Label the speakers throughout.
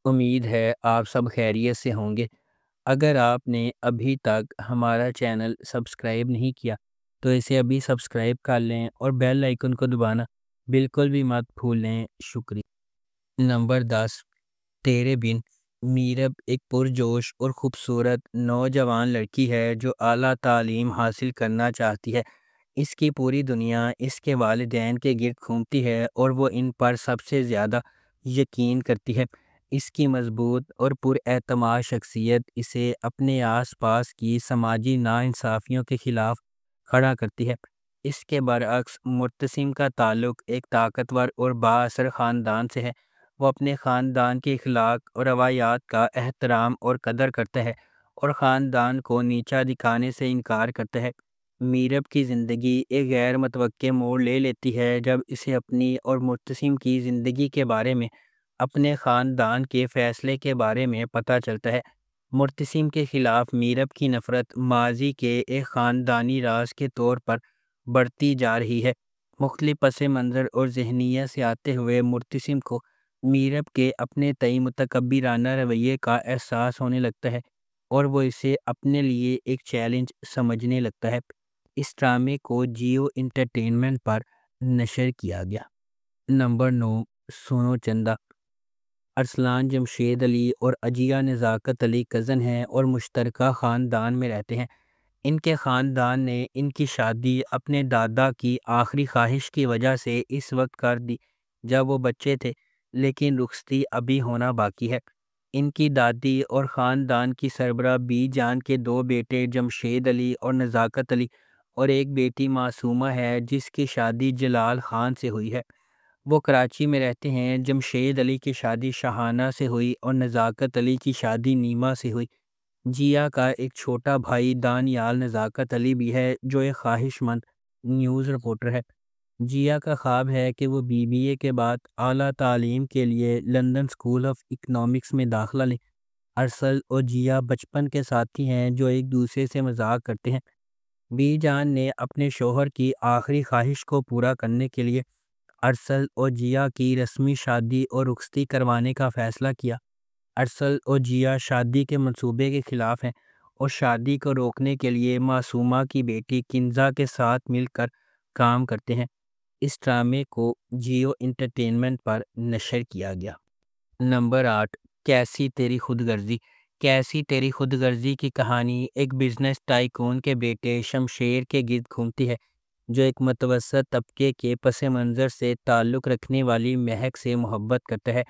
Speaker 1: امید ہے آپ سب خیریت سے ہوں گے۔ اگر آپ نے ابھی تک ہمارا چینل سبسکرائب نہیں کیا تو اسے ابھی سبسکرائب کر لیں اور بیل آئیکن کو دبانا بالکل بھی مت بھولیں۔ شکریہ۔ نمبر 10، تیرے بن۔ میرب ایک پرجوش اور خوبصورت نوجوان لڑکی ہے جو اعلیٰ تعلیم حاصل کرنا چاہتی ہے۔ اس کی پوری دنیا اس کے والدین کے گرد گھومتی ہے اور وہ ان پر سب سے زیادہ یقین کرتی ہے۔ اس کی مضبوط اور پراعتماد شخصیت اسے اپنے آس پاس کی سماجی ناانصافیوں کے خلاف کھڑا کرتی ہے۔ اس کے برعکس مرتسم کا تعلق ایک طاقتور اور بااثر خاندان سے ہے۔ وہ اپنے خاندان کے اخلاق اور روایات کا احترام اور قدر کرتا ہے اور خاندان کو نیچا دکھانے سے انکار کرتا ہے۔ میرب کی زندگی ایک غیر متوقع موڑ لے لیتی ہے جب اسے اپنی اور مرتسم کی زندگی کے بارے میں، اپنے خاندان کے فیصلے کے بارے میں پتہ چلتا ہے۔ مرتسم کے خلاف میرب کی نفرت ماضی کے ایک خاندانی راز کے طور پر بڑھتی جا رہی ہے۔ مختلف پس منظر اور ذہنیت سے آتے ہوئے مرتسم کو میرب کے اپنے تئیں متکبرانہ رویے کا احساس ہونے لگتا ہے اور وہ اسے اپنے لیے ایک چیلنج سمجھنے لگتا ہے۔ اس ڈرامے کو جیو انٹرٹینمنٹ پر نشر کیا گیا۔ نمبر 9، سونو چندہ۔ ارسلان جمشید علی اور عجیہ نزاکت علی کزن ہیں اور مشترکہ خاندان میں رہتے ہیں۔ ان کے خاندان نے ان کی شادی اپنے دادا کی آخری خواہش کی وجہ سے اس وقت کر دی جب وہ بچے تھے، لیکن رخصتی ابھی ہونا باقی ہے۔ ان کی دادی اور خاندان کی سربراہ بی جان کے 2 بیٹے جمشید علی اور نزاکت علی اور ایک بیٹی معصومہ ہے جس کی شادی جلال خان سے ہوئی ہے۔ وہ کراچی میں رہتے ہیں۔ جمشید علی کی شادی شاہانہ سے ہوئی اور نزاکت علی کی شادی نیما سے ہوئی۔ جیا کا ایک چھوٹا بھائی دانیال نزاکت علی بھی ہے جو ایک خواہش مند نیوز رپورٹر ہے۔ جیا کا خواب ہے کہ وہ BBA کے بعد اعلیٰ تعلیم کے لیے لندن اسکول آف اکنامکس میں داخلہ لیں۔ ارسل اور جیا بچپن کے ساتھی ہیں جو ایک دوسرے سے مذاق کرتے ہیں۔ بی جان نے اپنے شوہر کی آخری خواہش کو پورا کرنے کے لیے ارسل اور جیا کی رسمی شادی اور رخصتی کروانے کا فیصلہ کیا۔ ارسل اور جیا شادی کے منصوبے کے خلاف ہیں اور شادی کو روکنے کے لیے معصومہ کی بیٹی کنزا کے ساتھ مل کر کام کرتے ہیں۔ اس ڈرامے کو جیو انٹرٹینمنٹ پر نشر کیا گیا۔ نمبر 8، کیسی تیری خود غرضی۔ کیسی تیری خود غرضی کی کہانی ایک بزنس ٹائکون کے بیٹے شمشیر کے گرد گھومتی ہے جو ایک متوسط طبقے کے پس منظر سے تعلق رکھنے والی مہک سے محبت کرتا ہے۔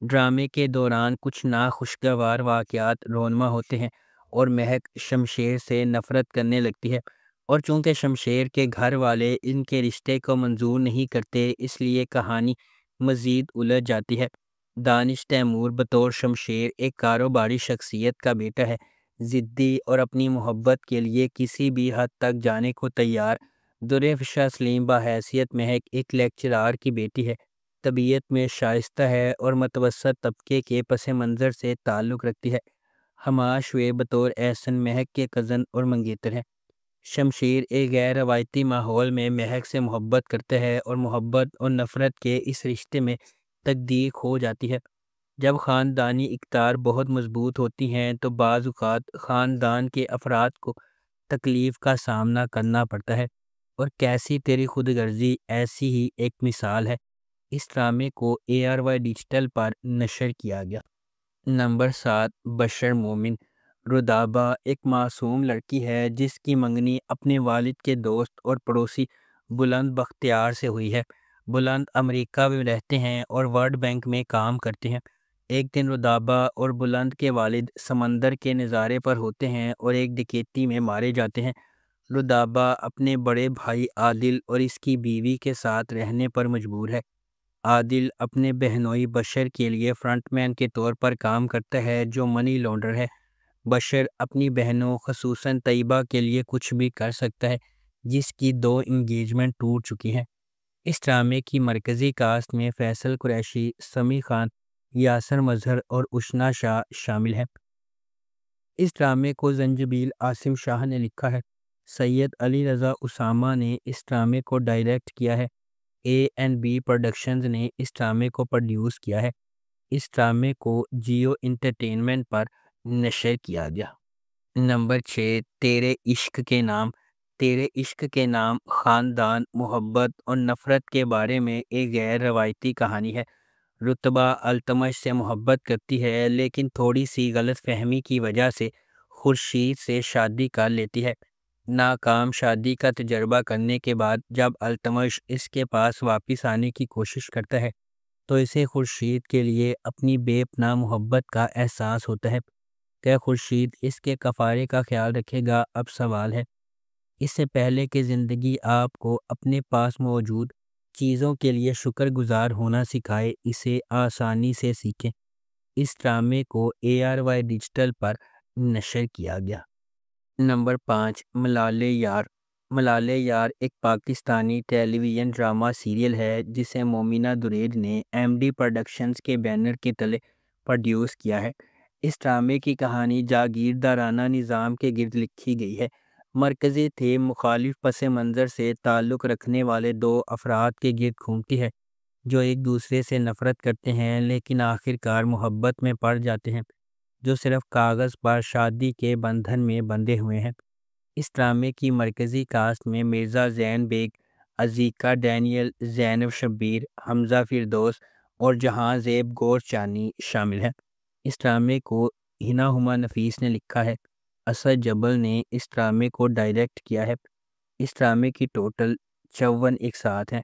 Speaker 1: ڈرامے کے دوران کچھ ناخوشگوار واقعات رونما ہوتے ہیں اور مہک شمشیر سے نفرت کرنے لگتی ہے، اور چونکہ شمشیر کے گھر والے ان کے رشتے کو منظور نہیں کرتے اس لیے کہانی مزید الجھ جاتی ہے۔ دانش تیمور بطور شمشیر ایک کاروباری شخصیت کا بیٹا ہے، ضدی اور اپنی محبت کے لیے کسی بھی حد تک جانے کو تیار۔ درفشا سلیم بحیثیت مہک ایک لیکچرار کی بیٹی ہے، طبیعت میں شائستہ ہے اور متوسط طبقے کے پس منظر سے تعلق رکھتی ہے۔ حماد شعیب بطور احسن مہک کے کزن اور منگیتر ہیں۔ شمشیر ایک غیر روایتی ماحول میں مہک سے محبت کرتا ہے اور محبت اور نفرت کے اس رشتے میں تقدیر کھو جاتی ہے۔ جب خاندانی اقدار بہت مضبوط ہوتی ہیں تو بعض اوقات خاندان کے افراد کو تکلیف کا سامنا کرنا پڑتا ہے، اور کیسی تیری خود غرضی ایسی ہی ایک مثال ہے۔ اس ڈرامے کو ARY ڈیجیٹل پر نشر کیا گیا۔ نمبر 7، بشر مومن۔ رودابہ ایک معصوم لڑکی ہے جس کی منگنی اپنے والد کے دوست اور پڑوسی بلند بختیار سے ہوئی ہے۔ بلند امریکہ میں رہتے ہیں اور ورلڈ بینک میں کام کرتے ہیں۔ ایک دن رودابہ اور بلند کے والد سمندر کے نظارے پر ہوتے ہیں اور ایک ڈکیتی میں مارے جاتے ہیں۔ رودابہ اپنے بڑے بھائی عادل اور اس کی بیوی کے ساتھ رہنے پر مجبور ہے۔ عادل اپنے بہنوئی بشر کے لیے فرنٹ مین کے طور پر کام کرتا ہے جو منی لانڈر ہے۔ بشر اپنی بہنوں خصوصاً طیبہ کے لیے کچھ بھی کر سکتا ہے جس کی 2 انگیجمنٹ ٹوٹ چکی ہیں۔ اس ڈرامے کی مرکزی کاسٹ میں فیصل قریشی، سمیع خان، یاسر مظہر اور اشنا شاہ شامل ہیں۔ اس ڈرامے کو زنجبیل عاصم شاہ نے لکھا ہے۔ سید علی رضا اسامہ نے اس ڈرامے کو ڈائریکٹ کیا ہے۔ A&B پروڈکشنز نے اس ڈرامے کو پروڈیوس کیا ہے۔ اس ڈرامے کو جیو انٹرٹینمنٹ پر نشر کیا گیا۔ نمبر 6، تیرے عشق کے نام۔ تیرے عشق کے نام خاندان، محبت اور نفرت کے بارے میں ایک غیر روایتی کہانی ہے۔ رتبہ التمش سے محبت کرتی ہے، لیکن تھوڑی سی غلط فہمی کی وجہ سے خورشید سے شادی کر لیتی ہے۔ ناکام شادی کا تجربہ کرنے کے بعد جب التمش اس کے پاس واپس آنے کی کوشش کرتا ہے تو اسے خورشید کے لیے اپنی بے پناہ محبت کا احساس ہوتا ہے۔ کہ خورشید اس کے کفارے کا خیال رکھے گا؟ اب سوال ہے، اس سے پہلے کہ زندگی آپ کو اپنے پاس موجود چیزوں کے لیے شکر گزار ہونا سکھائے، اسے آسانی سے سیکھیں۔ اس ڈرامے کو ARY ڈیجیٹل پر نشر کیا گیا۔ نمبر 5، ملالے یار۔ ملالے یار ایک پاکستانی ٹیلی ویژن ڈرامہ سیریل ہے جسے مومنہ درید نے MD پروڈکشنز کے بینر کے تلے پروڈیوس کیا ہے۔ اس ڈرامے کی کہانی جاگیردارانہ نظام کے گرد لکھی گئی ہے۔ مرکزی تھیم مخالف پس منظر سے تعلق رکھنے والے دو افراد کے گرد گھومتی ہے جو ایک دوسرے سے نفرت کرتے ہیں لیکن آخر کار محبت میں پڑ جاتے ہیں، جو صرف کاغذ پر شادی کے بندھن میں بندھے ہوئے ہیں۔ اس ڈرامے کی مرکزی کاسٹ میں مرزا زین بیگ، عزیکا ڈینیل، زینب شبیر، حمزہ فردوس اور جہاں زیب گورچانی شامل ہیں۔ اس ڈرامے کو ہنا ہما نفیس نے لکھا ہے۔ اسد جبل نے اس ڈرامے کو ڈائریکٹ کیا ہے۔ اس ڈرامے کی ٹوٹل 54 اقساط ہیں۔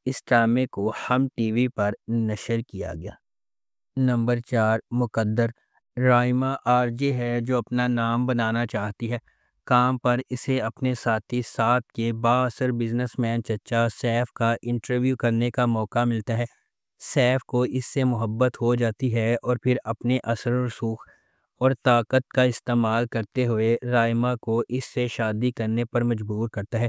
Speaker 1: اس ڈرامے کو ہم ٹی وی پر نشر کیا گیا۔ نمبر 4، مقدر۔ رائمہ RJ ہے جو اپنا نام بنانا چاہتی ہے۔ کام پر اسے اپنے ساتھی ساتھ کے بااثر بزنس مین چچا سیف کا انٹرویو کرنے کا موقع ملتا ہے۔ سیف کو اس سے محبت ہو جاتی ہے اور پھر اپنے اثر و رسوخ اور طاقت کا استعمال کرتے ہوئے رائمہ کو اس سے شادی کرنے پر مجبور کرتا ہے۔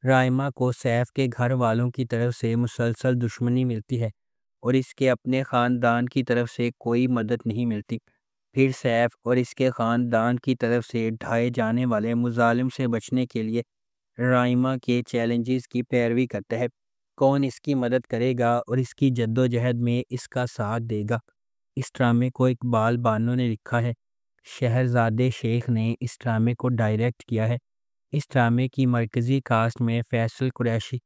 Speaker 1: رائمہ کو سیف کے گھر والوں کی طرف سے مسلسل دشمنی ملتی ہے اور اس کے اپنے خاندان کی طرف سے کوئی مدد نہیں ملتی۔ پھر سیف اور اس کے خاندان کی طرف سے ڈھائے جانے والے مظالم سے بچنے کے لیے رائمہ کے چیلنجز کی پیروی کرتا ہے۔ کون اس کی مدد کرے گا اور اس کی جدوجہد میں اس کا ساتھ دے گا؟ اس ڈرامے کو اقبال بانو نے لکھا ہے۔ شہرزادے شیخ نے اس ڈرامے کو ڈائریکٹ کیا ہے۔ اس ڈرامے کی مرکزی کاسٹ میں فیصل قریشی،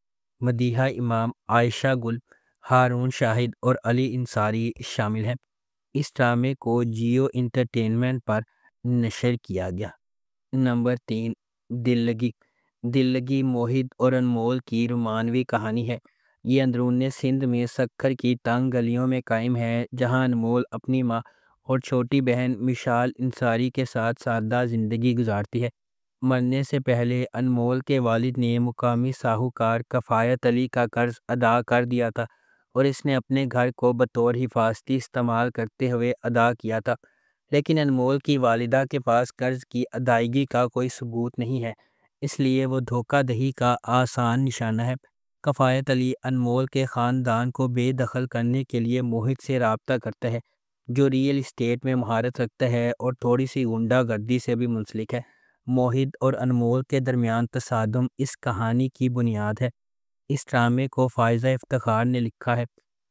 Speaker 1: مدیحہ امام، عائشہ گل، ہارون شاہد اور علی انصاری شامل ہیں۔ اس ڈرامے کو جیو انٹرٹینمنٹ پر نشر کیا گیا۔ نمبر 3، دل لگی۔ دل لگی موہد اور انمول کی رومانوی کہانی ہے۔ یہ اندرون سندھ میں سکھر کی تنگ گلیوں میں قائم ہے جہاں انمول اپنی ماں اور چھوٹی بہن مشال انصاری کے ساتھ سادہ زندگی گزارتی ہے۔ مرنے سے پہلے انمول کے والد نے مقامی ساہوکار کفایت علی کا قرض ادا کر دیا تھا اور اس نے اپنے گھر کو بطور حفاظتی استعمال کرتے ہوئے ادا کیا تھا، لیکن انمول کی والدہ کے پاس قرض کی ادائیگی کا کوئی ثبوت نہیں ہے، اس لیے وہ دھوکہ دہی کا آسان نشانہ ہے۔ کفایت علی انمول کے خاندان کو بے دخل کرنے کے لیے موہد سے رابطہ کرتا ہے جو ریئل اسٹیٹ میں مہارت رکھتا ہے اور تھوڑی سی غنڈہ گردی سے بھی منسلک ہے۔ موہد اور انمول کے درمیان تصادم اس کہانی کی بنیاد ہے۔ اس ڈرامے کو فائزہ افتخار نے لکھا ہے۔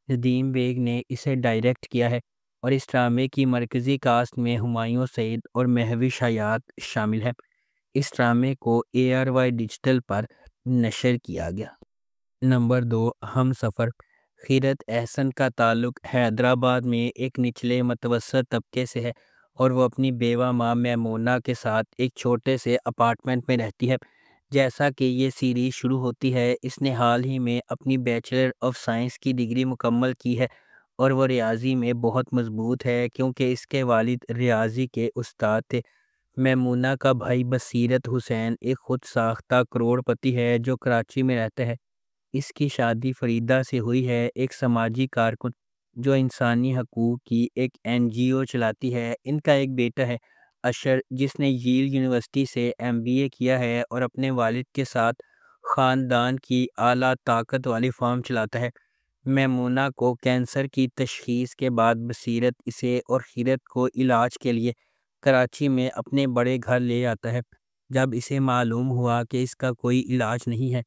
Speaker 1: ندیم بیگ نے اسے ڈائریکٹ کیا ہے اور اس ڈرامے کی مرکزی کاسٹ میں ہمایوں سعید اور مہوش حیات شامل ہیں۔ اس ڈرامے کو ARY ڈیجیٹل پر نشر کیا گیا۔ نمبر 2، ہم سفر۔ خیرت احسن کا تعلق حیدرآباد میں ایک نچلے متوسط طبقے سے ہے اور وہ اپنی بیوہ ماں میمونہ کے ساتھ ایک چھوٹے سے اپارٹمنٹ میں رہتی ہے۔ جیسا کہ یہ سیریز شروع ہوتی ہے، اس نے حال ہی میں اپنی بیچلر آف سائنس کی ڈگری مکمل کی ہے اور وہ ریاضی میں بہت مضبوط ہے کیونکہ اس کے والد ریاضی کے استاد تھے۔ میمونہ کا بھائی بصیرت حسین ایک خود ساختہ کروڑ پتی ہے جو کراچی میں رہتا ہے۔ اس کی شادی فریدہ سے ہوئی ہے، ایک سماجی کارکن جو انسانی حقوق کی ایک NGO چلاتی ہے۔ ان کا ایک بیٹا ہے اشر جس نے ییل یونیورسٹی سے MBA کیا ہے اور اپنے والد کے ساتھ خاندان کی اعلیٰ طاقت والی فارم چلاتا ہے۔ میمونہ کو کینسر کی تشخیص کے بعد بصیرت اسے اور خیرت کو علاج کے لیے کراچی میں اپنے بڑے گھر لے آتا ہے۔ جب اسے معلوم ہوا کہ اس کا کوئی علاج نہیں ہے،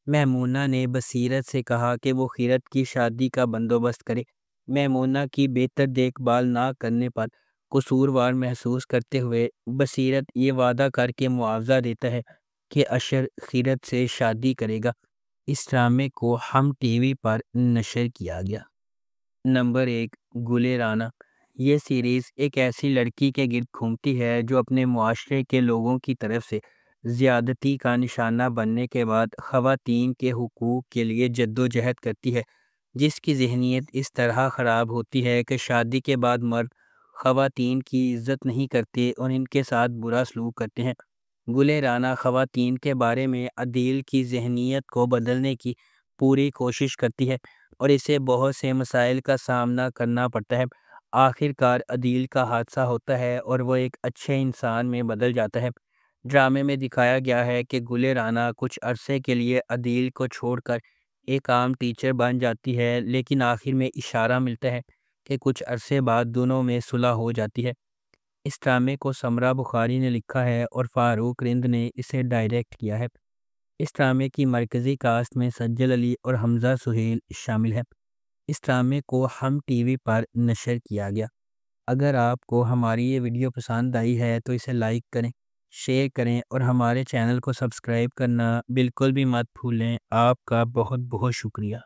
Speaker 1: میمونہ نے بصیرت سے کہا کہ وہ خیرت کی شادی کا بندوبست کرے۔ میمونہ کی بہتر دیکھ بھال نہ کرنے پر قصوروار محسوس کرتے ہوئے بصیرت یہ وعدہ کر کے معاوضہ دیتا ہے کہ اشر خیرت سے شادی کرے گا۔ اس ڈرامے کو ہم ٹی وی پر نشر کیا گیا۔ نمبر 1، گلے رانا۔ یہ سیریز ایک ایسی لڑکی کے گرد گھومتی ہے جو اپنے معاشرے کے لوگوں کی طرف سے زیادتی کا نشانہ بننے کے بعد خواتین کے حقوق کے لیے جدوجہد کرتی ہے، جس کی ذہنیت اس طرح خراب ہوتی ہے کہ شادی کے بعد مرد خواتین کی عزت نہیں کرتے اور ان کے ساتھ برا سلوک کرتے ہیں۔ گلے رانا خواتین کے بارے میں عدیل کی ذہنیت کو بدلنے کی پوری کوشش کرتی ہے اور اسے بہت سے مسائل کا سامنا کرنا پڑتا ہے۔ آخر کار عدیل کا حادثہ ہوتا ہے اور وہ ایک اچھے انسان میں بدل جاتا ہے۔ ڈرامے میں دکھایا گیا ہے کہ گلے رانا کچھ عرصے کے لیے عدیل کو چھوڑ کر ایک عام ٹیچر بن جاتی ہے، لیکن آخر میں اشارہ ملتا ہے کہ کچھ عرصے بعد دونوں میں صلح ہو جاتی ہے۔ اس ڈرامے کو سمرا بخاری نے لکھا ہے اور فاروق رند نے اسے ڈائریکٹ کیا ہے۔ اس ڈرامے کی مرکزی کاسٹ میں سجل علی اور حمزہ سہیل شامل ہیں۔ اس ڈرامے کو ہم ٹی وی پر نشر کیا گیا۔ اگر آپ کو ہماری یہ ویڈیو پسند آئی ہے تو اسے لائک کریں، شیئر کریں اور ہمارے چینل کو سبسکرائب کرنا بالکل بھی مت بھولیں۔ آپ کا بہت بہت شکریہ۔